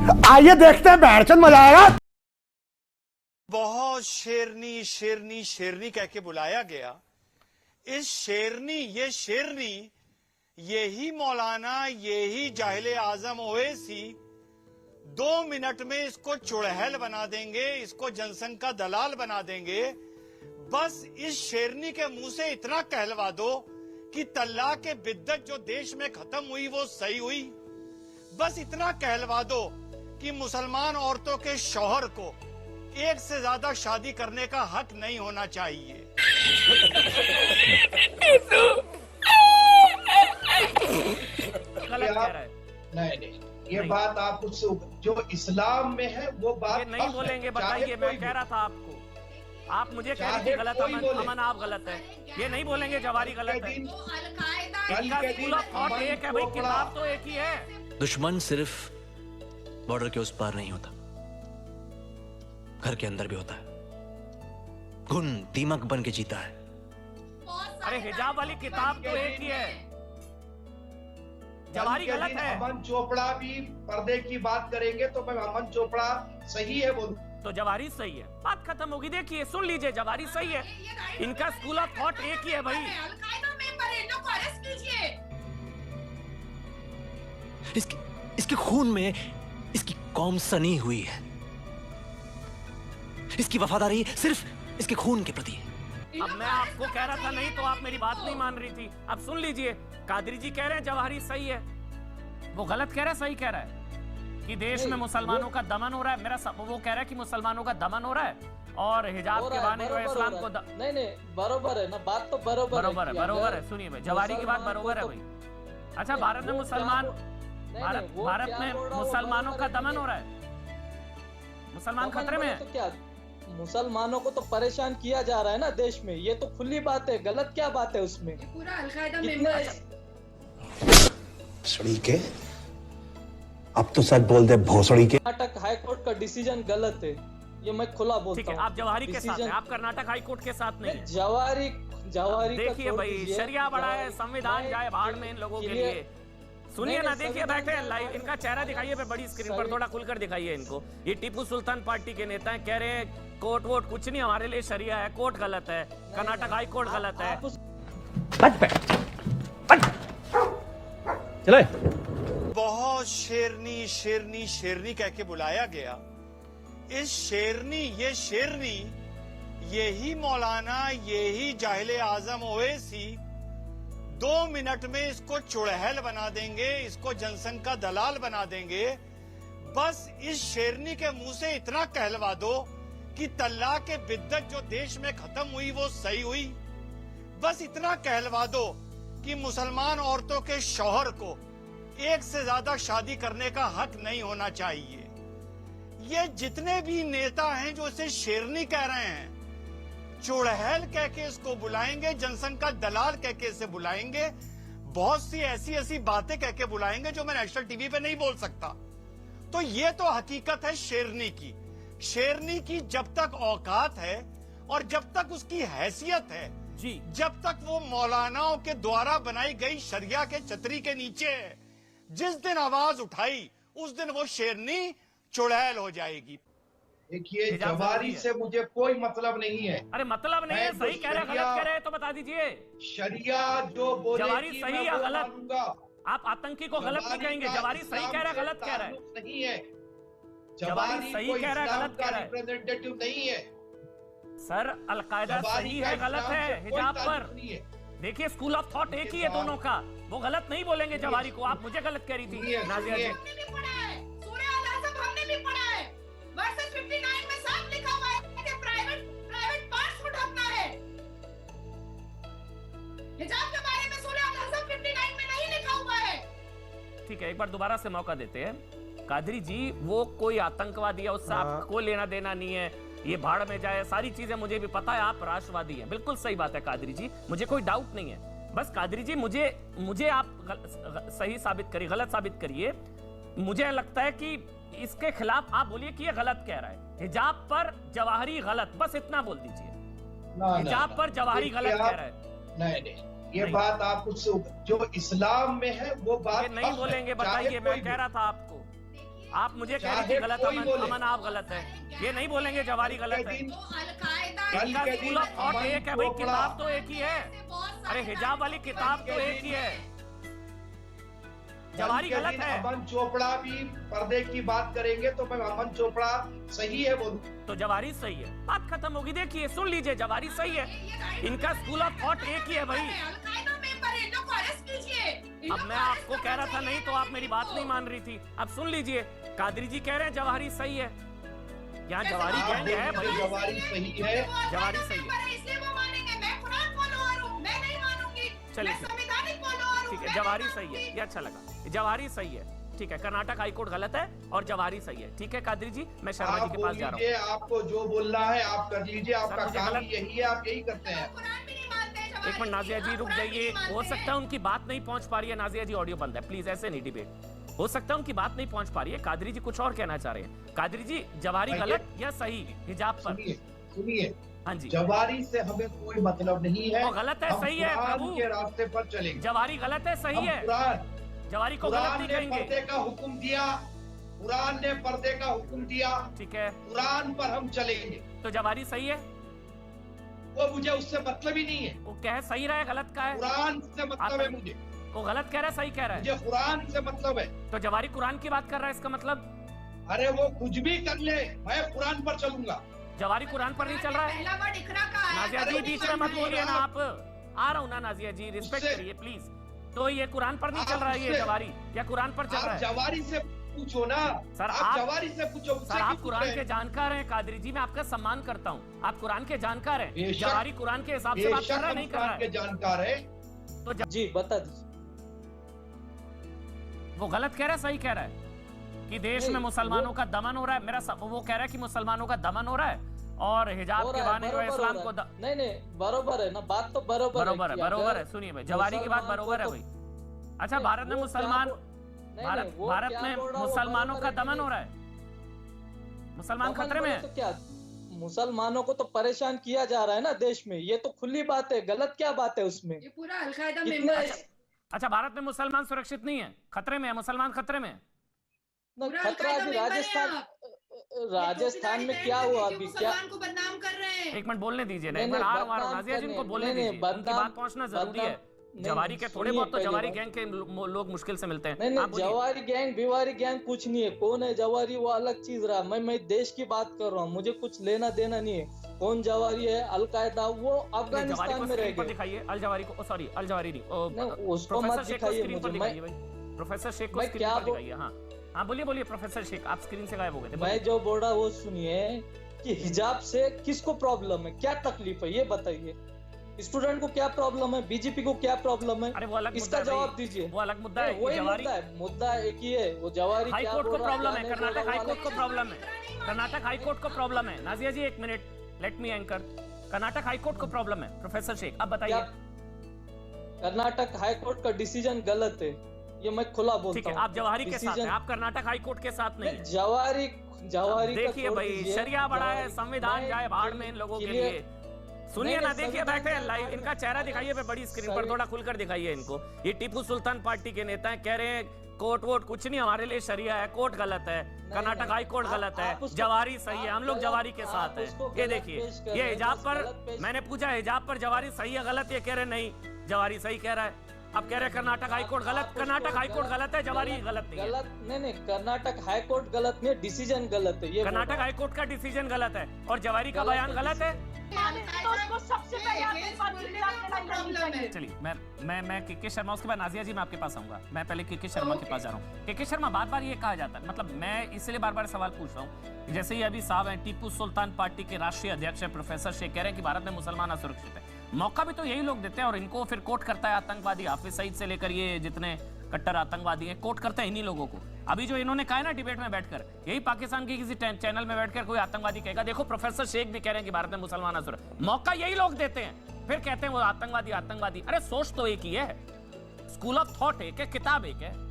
आइए देखते हैं, बहरचंद मजा आएगा। बहुत शेरनी शेरनी शेरनी कह के बुलाया गया। इस शेरनी, ये शेरनी, यही मौलाना, यही जाहिले आजम ओवैसी 2 मिनट में इसको चुड़ैल बना देंगे, इसको जनसंघ का दलाल बना देंगे। बस इस शेरनी के मुंह से इतना कहलवा दो कि तलाक के बिद्दत जो देश में खत्म हुई वो सही हुई। बस इतना कहलवा दो कि मुसलमान औरतों के शौहर को एक से ज्यादा शादी करने का हक नहीं होना चाहिए। गलत कह रहा है। नहीं, ये बात आप उससे जो इस्लाम में है वो बात ये नहीं बोलेंगे, बताइए। मैं कह रहा था आपको, आप मुझे कह रहे थे गलत, अमन आप गलत है। ये नहीं बोलेंगे जवारी गलत है। इनका स्कूल ऑफ थॉट एक है भाई, किताब तो एक ही है। दुश्मन सिर्फ बॉर्डर के उस पार नहीं होता, घर के अंदर भी होता है। घुन दीमक बन के जीता है। अरे हिजाब वाली किताब तो एक ही है, जवारी गलत है। अमन चोपड़ा भी पर्दे की बात करेंगे तो मैं अमन चोपड़ा सही है बोलूं तो जवारी सही है, बात खत्म होगी। देखिए, सुन लीजिए, जवारी सही है। इनका स्कूल ऑफ थॉट एक ही है भाई। इसके खून में इसकी कौम सनी हुई है। इसकी वफादारी सिर्फ इसके खून के प्रति है। अब मैं आपको कह रहा था नहीं तो आप मेरी बात नहीं मान रही थी। अब सुन लीजिए, कादरी जी कह रहे हैं जवाहरी सही है, वो गलत कह रहा है, सही कह रहा है कि देश में मुसलमानों का दमन हो रहा है। मेरा वो कह रहा है कि मुसलमानों का दमन हो रहा है और हिजाब के बहाने जो इस्लाम को नहीं बरोबर है ना, बात तो बरोबर है। सुनिए भाई, जवारी की बात बरोबर है भाई। अच्छा, भारत में मुसलमानों का दमन हो रहा है, मुसलमान खतरे में है। तो क्या मुसलमानों को तो परेशान किया जा रहा है ना देश में, ये तो खुली बात है। गलत क्या बात है उसमें? पूरा अलकायदा मेंबर सड़ी के अब तो सच बोल दे भोसड़ी के। कर्नाटक हाई कोर्ट का डिसीजन गलत है, ये मैं खुला बोलता हूँ। आप जवाहरी के साथ हैं, आप कर्नाटक हाई कोर्ट के साथ नहीं। जवाहरी देखिए भाई, शरिया बड़ा है, संविधान जाए भाड़ में इन लोगों के लिए। सुनिए ना, देखिए, बैठे लाइव, इनका चेहरा दिखाइए पे बड़ी स्क्रीन पर, थोड़ा खुलकर दिखाइए इनको। ये टीपू सुल्तान पार्टी के नेता हैं, कह रहे हैं कोर्ट वोट कुछ नहीं, हमारे लिए शरिया है, कोर्ट गलत है, कर्नाटक हाई कोर्ट गलत है। चले। बहुत शेरनी शेरनी शेरनी कह के बुलाया गया। इस शेरनी, ये शेरनी, यही मौलाना, यही जाहिले आजम ओवैसी 2 मिनट में इसको चुड़ैल बना देंगे, इसको जनसंघ का दलाल बना देंगे। बस इस शेरनी के मुंह से इतना कहलवा दो कि तलाक के बिद्दत जो देश में खत्म हुई वो सही हुई। बस इतना कहलवा दो कि मुसलमान औरतों के शौहर को एक से ज्यादा शादी करने का हक नहीं होना चाहिए। ये जितने भी नेता हैं जो इसे शेरनी कह रहे हैं, चुड़ैल कह के इसको बुलाएंगे, जनसंघ का दलाल कह के इसे बुलाएंगे, बहुत सी ऐसी ऐसी बातें कह के बुलाएंगे जो मैं नेशनल टीवी पे नहीं बोल सकता। तो ये तो हकीकत है शेरनी की। शेरनी की जब तक औकात है और जब तक उसकी हैसियत है जी, जब तक वो मौलानाओं के द्वारा बनाई गई शरिया के छतरी के नीचे है, जिस दिन आवाज उठाई उस दिन वो शेरनी चुड़ैल हो जाएगी। देखिए, जवारी से मुझे कोई मतलब नहीं है। अरे मतलब नहीं है, सही कह रहे हैं, गलत कह रहे हैं तो बता दीजिए। शरिया जो बोलेगी जवारी सही या गलत? मानूंगा। आप आतंकी को गलत नहीं कहेंगे। जवारी सही कह रहा है, गलत कह रहा है? नहीं है, जवारी सही कह रहा है, गलत कह रहा है? रिप्रेजेंटेटिव नहीं है सर, अलकायदा सही है, गलत है हिजाब पर। देखिए, स्कूल ऑफ थॉट एक ही है दोनों का, वो गलत नहीं बोलेंगे जवारी को। आप मुझे गलत कह रही थी नाजिया जी। वर्सेस 59 में साफ लिखा हुआ है कि प्राइवेट पार्ट्स को ढकना है। हिजाब के बारे में सूरह अल-अहज़ाब 59 में नहीं लिखा हुआ है। ठीक है, एक बार दोबारा से मौका देते हैं। कादरी जी, वो कोई आतंकवादी है, उससे आपको लेना देना नहीं है, ये भाड़ में जाए, सारी चीजें मुझे भी पता है, आप राष्ट्रवादी हैं, बिल्कुल सही बात है कादरी जी, मुझे कोई डाउट नहीं है। बस कादरी जी, मुझे आप सही साबित करिए, गलत साबित करिए। मुझे लगता है कि इसके खिलाफ आप बोलिए कि ये गलत कह रहा है। हिजाब पर जवाहरी गलत, बस इतना बोल दीजिए। हिजाब पर जवाहरी गलत कह रहा है। नहीं, ये बात आप उससे जो इस्लाम में है वो बात नहीं बोलेंगे, बताइए। मैं कह रहा था आपको, आप मुझे कह रहे चाहे थे गलत, कोई बोले। अमन आप गलत है, ये नहीं बोलेंगे जवारी गलत है। दिन तो अलकायदा कल इनका के स्कूल दिन ऑफ थॉट अमन एक है भाई, चोपड़ा। किताब तो एक ही है। ऐसे बहुत सारे अरे हिजाब वाली किताब तो एक ही है, जवारी कल के गलत दिन है। अमन चोपड़ा भी पर्दे की बात करेंगे तो मैं अमन चोपड़ा सही है बोलूं। तो जवारी सही है, बात खत्म होगी। देखिए सुन लीजिए, जवारी सही है, इनका स्कूल ऑफ थॉट एक ही है भाई। अलकायदा मेंबर है, इन लोग को अरेस्ट कीजिए। इन अब लोग मैं को arrest आपको कह रहा था करना नहीं तो चाहिए। आप मेरी बात नहीं मान रही थी। अब सुन लीजिए, कादरी जी कह रहे हैं जवारी सही है, यहाँ जवारी आप गैंग है बोलिए भाई। जवारी सही है। जवारी सही है। मेंबर है, इसलिए वो मानेंगे। मैं कुरान फॉलोअर हूँ, मैं नहीं मानूंगी। चलिए, मैं संवैधानिक फॉलोअर हूँ, ठीक है, मैं जवारी नहीं सही है, मानूंगी। ये अच्छा लगा, जवारी सही है, ठीक है। कर्नाटक हाईकोर्ट गलत है और जवारी सही है, ठीक है कादरी जी। मैं शर्मा जी आप के बोल पास जा रहा लीजिए, आपको जो बोलना है आप कर लीजिए, आपका मुझे काम गलत- ही यही है, आप यही करते हैं। कुरान भी नहीं मानते हैं, हूँ। जवारी एक मिनट नाजिया जी आप रुक कुरान भी जाइए, नहीं हो मानते सकता है उनकी बात नहीं पहुंच पा रही है। नाजिया जी ऑडियो बंद है प्लीज, ऐसे नहीं डिबेट हो सकता है, उनकी बात नहीं पहुंच पा रही है। कादरी जी कुछ और कहना चाह रहे हैं। कादरी जी जवारी भाई, गलत या सही हिजाब पर? सुनिए सुनिए, हाँ जी, जवारी से हमें कोई मतलब नहीं है। वो गलत है हम सही है कुरान प्रभु, के रास्ते पर चलेंगे। जवारी गलत है सही हम है, कुरान जवारी को गलत कुरान नहीं ने कहेंगे, पर्दे का हुक्म दिया, कुरान ने पर्दे का हुक्म दिया, ठीक है। कुरान पर हम चलेंगे। तो जवारी सही है, वो मुझे उससे मतलब ही नहीं है। वो कह सही रहा है गलत का है, कुरान से मतलब है मुझे, वो गलत कह रहा है सही कह रहा है। मुझे कुरान से मतलब है। तो जवारी कुरान की बात कर रहा है, इसका मतलब अरे वो कुछ भी कर ले, मैं कुरान पर चलूंगा। जवारी कुरान पर नहीं चल रहा है। पहला वर्ड इकरा का है। नाजिया जी अरे बीच वो में मत नहीं बोलिए ना रहा। आप, आ रहा हूँ ना नाजिया जी, रिस्पेक्ट उससे- करिए प्लीज। तो ये कुरान पर नहीं चल आप रहा है ये उससे- जवारी, या कुरान पर चल रहा आप है? जवारी से पूछो ना, सर, आप आप- जवारी से पूछो, सर उससे आप क्यों कुरान पूछ के रहे हैं? जानकार हैं कादरी जी, मैं आपका सम्मान करता हूँ, आप कुरान के जानकार हैं। बेशक- जवारी कुरान के हिसाब से बात कर बेशक रहा है हम नहीं कर रहा कुरान के है? जानकार है। तो जी बता दीजिए। वो गलत कह रहा है सही कह रहा है कि देश नहीं, में मुसलमानों वो- का दमन हो रहा है? वो कह रहा है कि मुसलमानों का दमन हो रहा है और हिजाब हो के रहा है, बहाने जो है बरोबर इस्लाम हो को रहा है। नहीं नहीं बरोबर है ना, बात तो बरोबर बरोबर है, कि बरोबर अगर है। सुनिए भाई, जवारी की बात मुसलमान बरोबर है को भाई। तो- अच्छा, नहीं, भारत में वो मुसलमान, क्या बोल- नहीं, भारत नहीं, वो भारत क्या में बोल रहा है, वो मुसलमानों बरोबर का है कि दमन नहीं? हो रहा है, मुसलमान दमन खतरे में बोले है। तो क्या, मुसलमानों को तो परेशान किया जा रहा है ना देश में, ये तो खुली बात है, गलत क्या बात है उसमें? ये पूरा अलकायदा कितने मेंबर अच्छा, भारत में मुसलमान सुरक्षित नहीं है, खतरे में है, मुसलमान खतरे में है। ना पूरा खतरा अलकायदा अभी मेंबर है राजस्थान आप। राजस्थान में क्या हुआ अभी, क्या मुसलमान को बदनाम कर रहे हैं। एक मिनट बोलने दीजिए ना, नहीं, एक मिनट नहीं, आ रहा हूँ, बदनाम नाजिया जी उनको करने- बोलने नहीं, नहीं, दीजिए, उनकी बदनाम- बात पहुंचना जरूरी है। नहीं, जवारी के थोड़े सुनिए बहुत तो पहले जवारी बात। गैंग के लोग मुश्किल से मिलते हैं। नहीं आप नहीं, बोलिए। जवारी गैंग बिवारी गैंग कुछ नहीं है, कौन है जवारी वो अलग चीज रहा, मैं देश की बात कर रहा हूँ, मुझे कुछ लेना देना नहीं है कौन जवारी है, अलकायदा वो नहीं, जवारी अफगानिस्तान को में रह स्क्रीन पर गए। दिखाइए, अल जवारी को, सॉरी अल जवारी नहीं, नहीं, उसको प्रोफेसर मत शेख को दिखाइए स्क्रीन पर मुझे, दिखाइए भाई, प्रोफेसर शेख को मैं स्क्रीन क्या पर बोल- दिखाइए। हाँ हाँ, बोलिए बोलिए प्रोफेसर शेख, आप स्क्रीन से गायब हो गए थे। मैं जो बोल रहा वो सुनिए कि हिजाब से किसको प्रॉब्लम है, क्या तकलीफ है ये बताइए, स्टूडेंट को क्या प्रॉब्लम है, बीजेपी को क्या प्रॉब्लम है, अरे वो अलग इसका मुद्दा है जवाब भाई, दीजिए। वो अलग मुद्दा है। नहीं, वही जवारी मुद्दा एक ही है, वो जवारी हाई क्या कोर्ट को बोल रहा है, प्रॉब्लम क्या है, नहीं बोल कर्नाटक रहा, हाई वो कोर्ट को अलग- प्रॉब्लम है, कर्नाटक हाई कोर्ट को प्रॉब्लम है। नाजिया जी एक minute, let me anchor. Karnataka high court को प्रॉब्लम है, प्रोफेसर शेख अब बताइए। कर्नाटक हाई कोर्ट का डिसीजन गलत है, ये मैं खुला ठीक बोलता है, हूँ। आप जवारी के साथ हैं, Decision- आप कर्नाटक हाई कोर्ट के साथ नहीं। जवारी जवारी का देखिए छोड़ भाई, दीजिए, शरिया बड़ा है, जवारी- संविधान मैं जाए भाड़ में इन लोगों के clear- लिए। सुनिए नहीं, ना, नहीं, देखिए संविधान बैठे का- लाइव, इनका चेहरा दिखाइए पे बड़ी स्क्रीन पर, थोड़ा खुलकर दिखाइए इनको। ये टीपू सुल्तान पार्टी के नेता हैं, कह रहे हैं कोर्ट वोट कुछ नहीं, हमारे लिए शरिया है, कोर्ट गलत है, कर्नाटक नहीं, हाई कोर्ट आप- गलत आप है, उसको- जवारी सही है, हम लोग आप जवारी के गलत- साथ आप हैं। उसको ये गलत देखिए, पेश कर ये रहे हैं, हिजाब बस पर गलत पेश- मैंने पूछा हिजाब पर जवारी सही है गलत, ये कह रहे नहीं जवारी सही कह रहा है। अब कह रहे कर्नाटक हाई कोर्ट गलत, कर्नाटक हाई कोर्ट गलत है, जवारी गलत नहीं है। गलत नहीं, कर्नाटक हाई कोर्ट गलत नहीं है, डिसीजन गलत है, ये कर्नाटक हाई कोर्ट का डिसीजन गलत है और जवारी का बयान गलत है। तो उसको सबसे पहले आतंकवादी चलिए, मैं के शर्मा, उसके बाद नाजिया जी मैं आपके पास आऊंगा। मैं पहले के शर्मा के पास जा रहा हूँ। के शर्मा, बार बार ये कहा जाता है, मतलब मैं इसलिए बार बार सवाल पूछ रहा हूँ, जैसे ही अभी साहब हैं, टीपू सुल्तान पार्टी के राष्ट्रीय अध्यक्ष है प्रोफेसर शेख, कह रहे हैं कि भारत में मुसलमान असुरक्षित है। मौका भी तो यही लोग देते हैं और इनको फिर कोट करता है आतंकवादी, हाफिज सईद से लेकर ये जितने कट्टर आतंकवादी हैं, कोट करते हैं इन्हीं लोगों को। अभी जो इन्होंने कहा है ना डिबेट में बैठकर, यही पाकिस्तान की किसी चैनल में बैठकर कोई आतंकवादी कहेगा, देखो प्रोफेसर शेख भी कह रहे हैं कि भारत में मुसलमान असुर, मौका यही लोग देते हैं, फिर कहते हैं वो आतंकवादी आतंकवादी। अरे सोच तो एक ही है, स्कूल ऑफ थॉट एक है, किताब एक है।